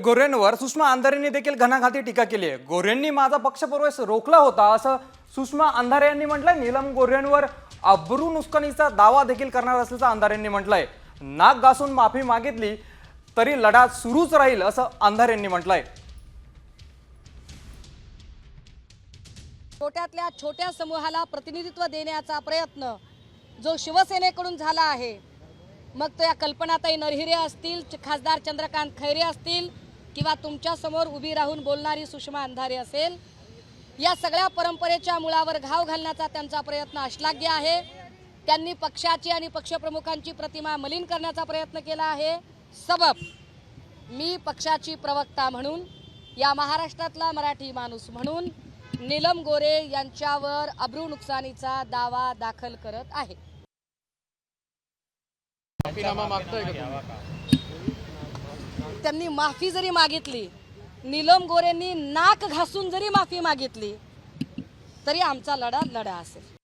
गोरेंवर सुषमा अंधारेंनी देखील घणाघाती टीका केली आहे। गोरेंनी माझा पक्षप्रवेश रोखला होता असं सुषमा अंधारे यांनी म्हटलंय। नीलम गोरेंवर अब्रू नुकसानीचा दावा देखील करणार असल्याचं अंधारेंनी म्हटलंय। नाक घासून माफी मागितली तरी लढा सुरूच राहील असं अंधारेंनी म्हटलंय। छोट्यातल्या छोट्या समूहाला प्रतिनिधित्व देण्याचा प्रयत्न जो शिवसेनेकडून झाला आहे, मग तो या कल्पनाताई नरहिरे असतील, खासदार चंद्रकांत खैरे असतील किंवा तुमच्या समोर उभी राहून बोलणारी सुषमा अंधारे असेल, या सगळ्या परंपरेच्या मुळावर घाव घालण्याचा त्यांचा प्रयत्न अश्लाघ्य आहे। त्यांनी पक्षाची आणि पक्षप्रमुखांची प्रतिमा मलिन करण्याचा प्रयत्न केला आहे। सबब मी पक्षाची प्रवक्ता म्हणून, या महाराष्ट्रातला मराठी माणूस म्हणून नीलम गोरे यांच्यावर अब्रू नुकसानीचा दावा दाखल करत आहे। त्यांनी माफी जरी मागितली, नीलम गोरेंनी नाक घासून जरी माफी मागितली तरी आमचा लढा असेल।